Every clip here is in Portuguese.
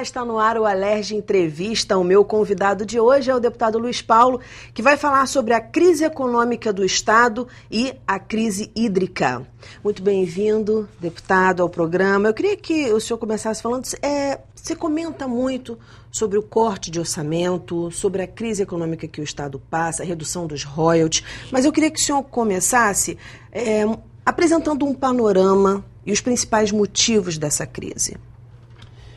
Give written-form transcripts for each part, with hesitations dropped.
está no ar o Alerj Entrevista. O meu convidado de hoje é o deputado Luiz Paulo, que vai falar sobre a crise econômica do Estado e a crise hídrica. Muito bem-vindo, deputado, ao programa. Eu queria que o senhor começasse falando, você comenta muito sobre o corte de orçamento, sobre a crise econômica que o Estado passa, a redução dos royalties, mas eu queria que o senhor começasse apresentando um panorama e os principais motivos dessa crise.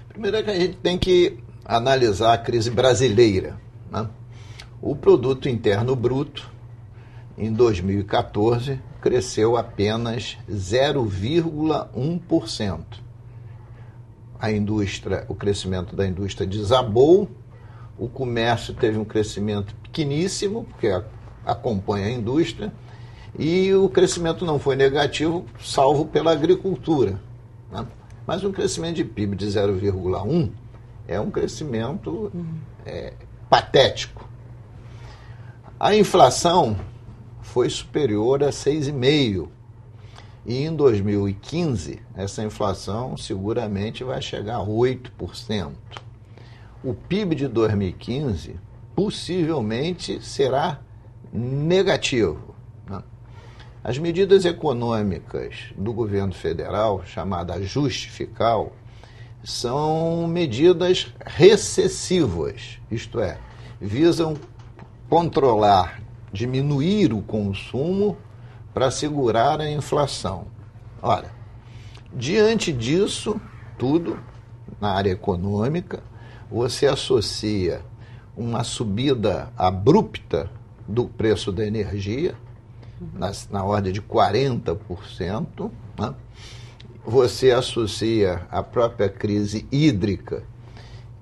Primeiro é que a gente tem que analisar a crise brasileira, né? O produto interno bruto, em 2014, cresceu apenas 0,1%. O crescimento da indústria desabou, o comércio teve um crescimento pequeníssimo, porque acompanha a indústria, e o crescimento não foi negativo, salvo pela agricultura, né? Mas um crescimento de PIB de 0,1 é um crescimento patético. A inflação foi superior a 6,5%. E em 2015, essa inflação seguramente vai chegar a 8%. O PIB de 2015 possivelmente será negativo, né? As medidas econômicas do governo federal, chamada ajuste fiscal, são medidas recessivas, isto é, visam controlar, diminuir o consumo para segurar a inflação. Ora, diante disso tudo, na área econômica, você associa uma subida abrupta do preço da energia, na ordem de 40%, né? Você associa a própria crise hídrica,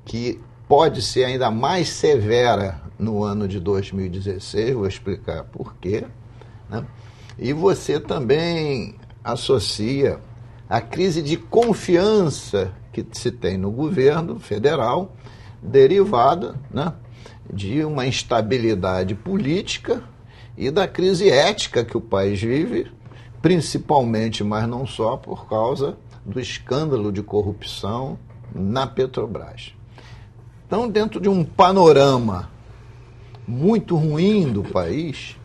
que pode ser ainda mais severa no ano de 2016, vou explicar por quê, né? E você também associa a crise de confiança que se tem no governo federal, derivada, né, de uma instabilidade política e da crise ética que o país vive, principalmente, mas não só, por causa do escândalo de corrupção na Petrobras. Então, dentro de um panorama muito ruim do país,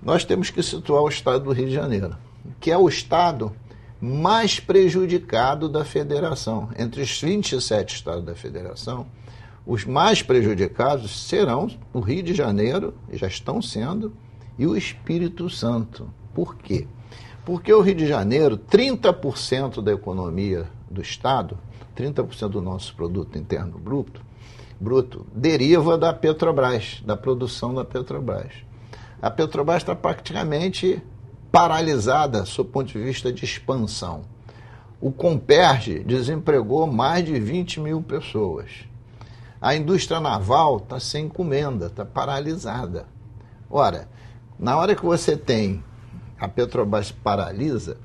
nós temos que situar o estado do Rio de Janeiro, que é o estado mais prejudicado da federação. Entre os 27 estados da federação, os mais prejudicados serão o Rio de Janeiro, já estão sendo, e o Espírito Santo. Por quê? Porque o Rio de Janeiro, 30% da economia do estado, 30% do nosso produto interno bruto, deriva da Petrobras, da produção da Petrobras. A Petrobras está praticamente paralisada sob o ponto de vista de expansão. O Comperj desempregou mais de 20 mil pessoas. A indústria naval está sem encomenda, está paralisada. Ora, na hora que você tem a Petrobras paralisa,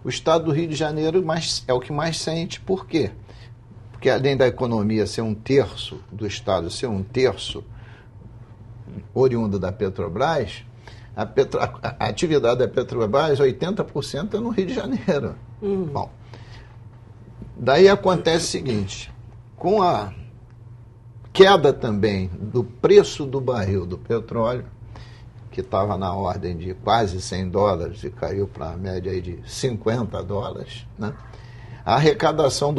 o estado do Rio de Janeiro é o que mais sente. Por quê? Porque além da economia ser um terço do estado, ser um terço oriunda da Petrobras, a atividade da Petrobras, 80% é no Rio de Janeiro. Bom, daí acontece o seguinte, com a queda também do preço do barril do petróleo, que estava na ordem de quase $100 e caiu para a média aí de $50, né? A arrecadação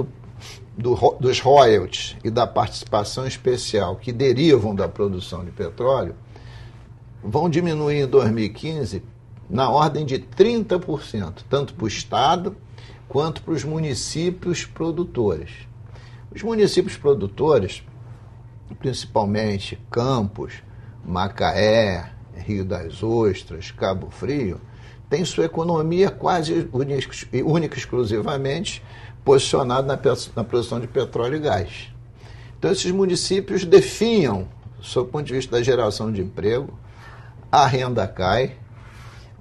dos royalties e da participação especial que derivam da produção de petróleo vão diminuir em 2015 na ordem de 30%, tanto para o Estado quanto para os municípios produtores. Os municípios produtores, principalmente Campos, Macaé, Rio das Ostras, Cabo Frio, têm sua economia quase única e exclusivamente posicionada na produção de petróleo e gás. Então, esses municípios definham, sob o ponto de vista da geração de emprego, a renda cai,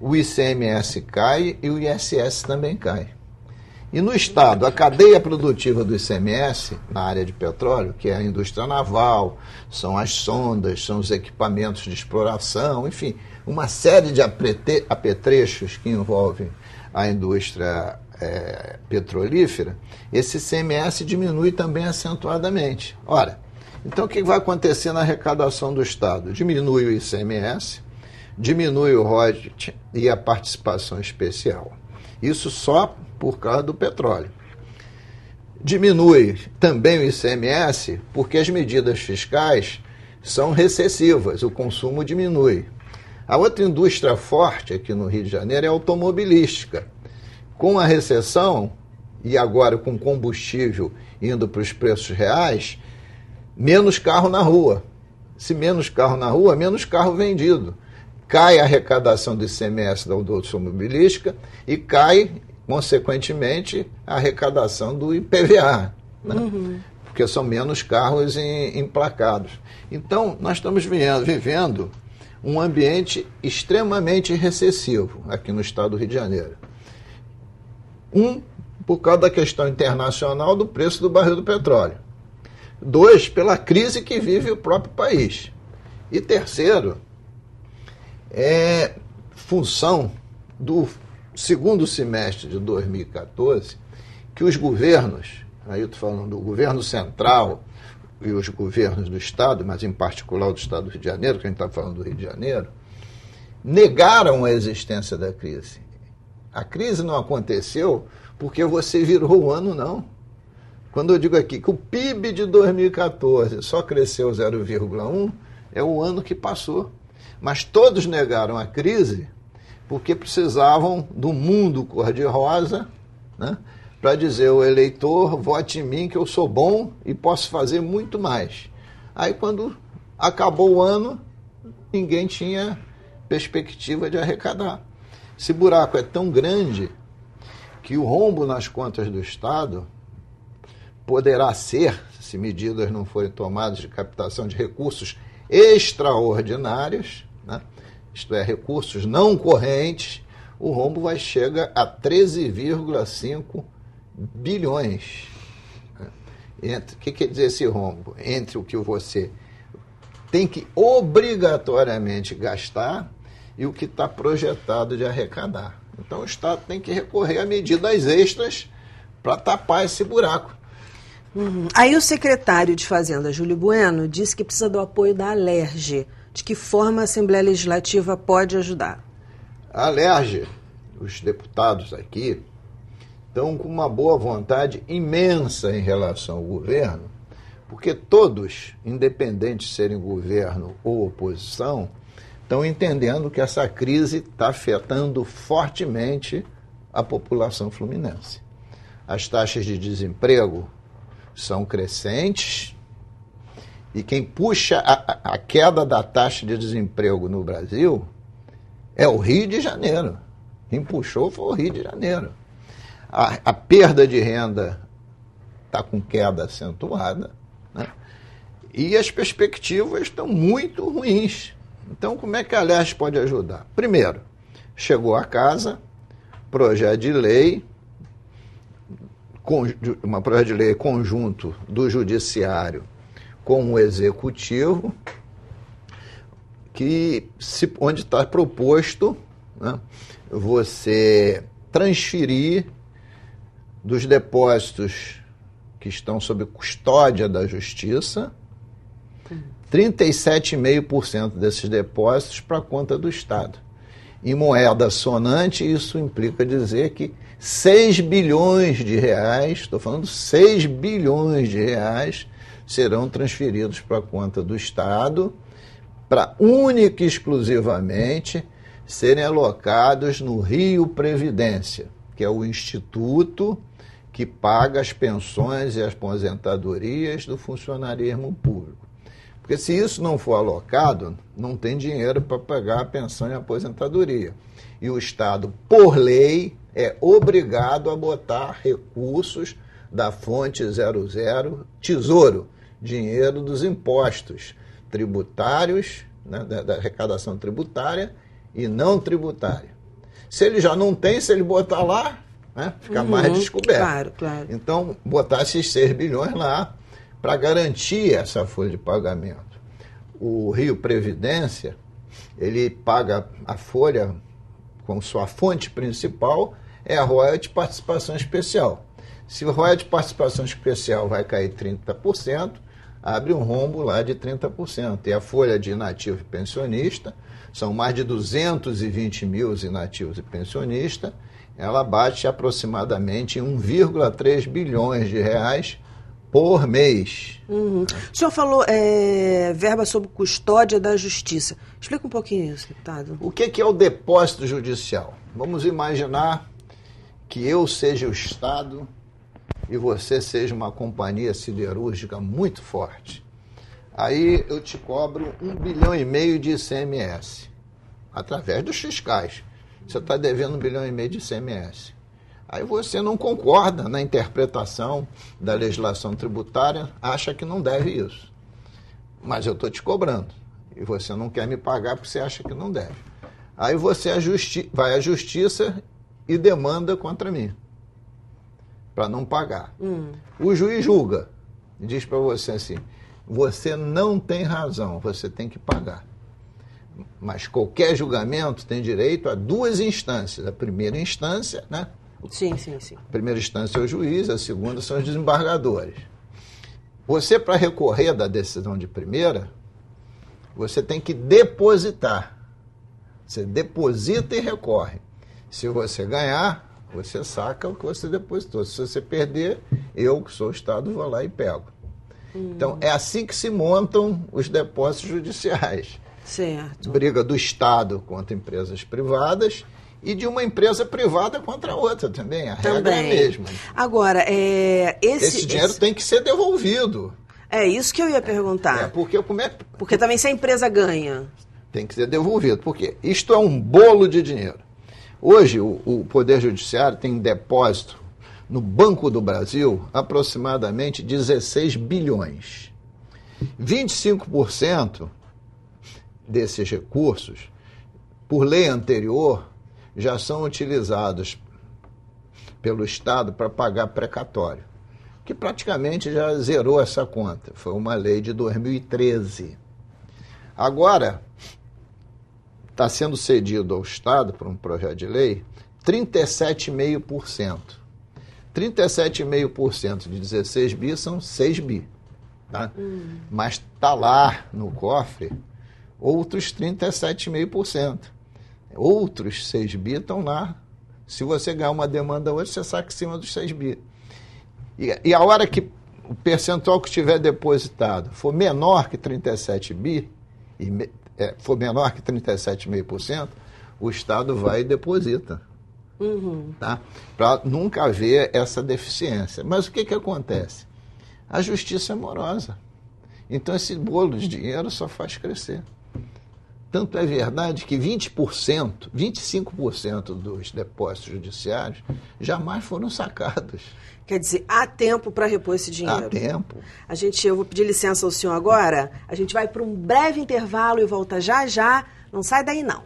o ICMS cai e o ISS também cai. E no Estado, a cadeia produtiva do ICMS, na área de petróleo, que é a indústria naval, são as sondas, são os equipamentos de exploração, enfim, uma série de apetrechos que envolvem a indústria petrolífera, esse ICMS diminui também acentuadamente. Ora, então o que vai acontecer na arrecadação do Estado? Diminui o ICMS, diminui o royalties e a participação especial. Isso só por causa do petróleo. Diminui também o ICMS porque as medidas fiscais são recessivas, o consumo diminui. A outra indústria forte aqui no Rio de Janeiro é a automobilística. Com a recessão, e agora com combustível indo para os preços reais, menos carro na rua. Se menos carro na rua, menos carro vendido. Cai a arrecadação do ICMS da automobilística e cai, consequentemente, a arrecadação do IPVA, né? Porque são menos carros emplacados. Então, nós estamos vivendo um ambiente extremamente recessivo aqui no estado do Rio de Janeiro. Por causa da questão internacional do preço do barril do petróleo. 2, pela crise que vive o próprio país. E terceiro, é função do segundo semestre de 2014, que os governos, aí eu estou falando do governo central e os governos do Estado, mas em particular do Estado do Rio de Janeiro, que a gente está falando do Rio de Janeiro, negaram a existência da crise. A crise não aconteceu porque você virou o ano, não. Quando eu digo aqui que o PIB de 2014 só cresceu 0,1, é o ano que passou. Mas todos negaram a crise porque precisavam do mundo cor-de-rosa, né, para dizer ao eleitor, vote em mim que eu sou bom e posso fazer muito mais. Aí quando acabou o ano, ninguém tinha perspectiva de arrecadar. Esse buraco é tão grande que o rombo nas contas do Estado poderá ser, se medidas não forem tomadas de captação de recursos extraordinários, né? Isto é, recursos não correntes, o rombo vai chegar a 13,5 bilhões. O que quer dizer esse rombo? Entre o que você tem que obrigatoriamente gastar e o que está projetado de arrecadar. Então o Estado tem que recorrer a medidas extras para tapar esse buraco. Aí o secretário de Fazenda, Júlio Bueno, disse que precisa do apoio da Alerj. De que forma a Assembleia Legislativa pode ajudar? A Alerj, os deputados aqui, estão com uma boa vontade imensa em relação ao governo, porque todos, independente de serem governo ou oposição, estão entendendo que essa crise está afetando fortemente a população fluminense. As taxas de desemprego são crescentes e quem puxa a queda da taxa de desemprego no Brasil é o Rio de Janeiro. Quem puxou foi o Rio de Janeiro. A perda de renda está com queda acentuada, né? E as perspectivas estão muito ruins. Então, como é que a Alerj pode ajudar? Primeiro, chegou a casa, projeto de lei, uma projeto de lei conjunto do Judiciário com o Executivo, onde está proposto, né, você transferir dos depósitos que estão sob custódia da Justiça, 37,5% desses depósitos para a conta do Estado. Em moeda sonante, isso implica dizer que 6 bilhões de reais, estou falando 6 bilhões de reais, serão transferidos para a conta do Estado, para única e exclusivamente serem alocados no Rio Previdência, que é o instituto que paga as pensões e as aposentadorias do funcionarismo público. Porque se isso não for alocado, não tem dinheiro para pagar a pensão e a aposentadoria. E o Estado, por lei, é obrigado a botar recursos da fonte 00, Tesouro, dinheiro dos impostos tributários, né, da arrecadação tributária e não tributária. Se ele já não tem, se ele botar lá, né, fica mais descoberto. Claro, claro. Então, botar esses 6 bilhões lá para garantir essa folha de pagamento. O Rio Previdência, ele paga a folha com sua fonte principal, é a royalties de participação especial. Se o royalties de participação especial vai cair 30%, abre um rombo lá de 30%. E a folha de inativo e pensionista, são mais de 220 mil inativos e pensionistas, ela bate aproximadamente 1,3 bilhões de reais por mês. Uhum. O senhor falou verba sob custódia da Justiça. Explica um pouquinho isso, deputado. O que é o depósito judicial? Vamos imaginar que eu seja o Estado e você seja uma companhia siderúrgica muito forte. Aí eu te cobro 1,5 bilhão de ICMS, através dos fiscais. Você está devendo 1,5 bilhão de ICMS. Aí você não concorda na interpretação da legislação tributária, acha que não deve isso. Mas eu estou te cobrando. E você não quer me pagar porque você acha que não deve. Aí você vai à justiça e demanda contra mim, para não pagar. O juiz julga e diz para você assim, você não tem razão, você tem que pagar. Mas qualquer julgamento tem direito a 2 instâncias. A primeira instância, né? Sim. A primeira instância é o juiz, a segunda são os desembargadores. Você, para recorrer da decisão de primeira, você tem que depositar. Você deposita e recorre. Se você ganhar, você saca o que você depositou. Se você perder, eu, que sou o Estado, vou lá e pego. Então, é assim que se montam os depósitos judiciais. Certo. Briga do Estado contra empresas privadas e de uma empresa privada contra a outra também. A regra é a mesma. Agora, esse dinheiro tem que ser devolvido. É isso que eu ia perguntar. Porque também se a empresa ganha. Tem que ser devolvido. Por quê? Isto é um bolo de dinheiro. Hoje, o Poder Judiciário tem depósito no Banco do Brasil aproximadamente 16 bilhões. 25% desses recursos, por lei anterior, já são utilizados pelo Estado para pagar precatório, que praticamente já zerou essa conta. Foi uma lei de 2013. Agora, está sendo cedido ao Estado, por um projeto de lei, 37,5%. 37,5% de 16 bi são 6 bi. Tá? Mas está lá no cofre outros 37,5%. Outros 6 bi estão lá. Se você ganhar uma demanda hoje, você saca em cima dos 6 bi. E a hora que o percentual que estiver depositado for menor que 37 bi, for menor que 37,5%, o Estado vai e deposita. Tá? Para nunca haver essa deficiência. Mas o que acontece? A justiça é morosa. Então esse bolo de dinheiro só faz crescer. Tanto é verdade que 20%, 25% dos depósitos judiciários jamais foram sacados. Quer dizer, há tempo para repor esse dinheiro? Há tempo. Eu vou pedir licença ao senhor agora. A gente vai para um breve intervalo e volta já já. Não sai daí, não.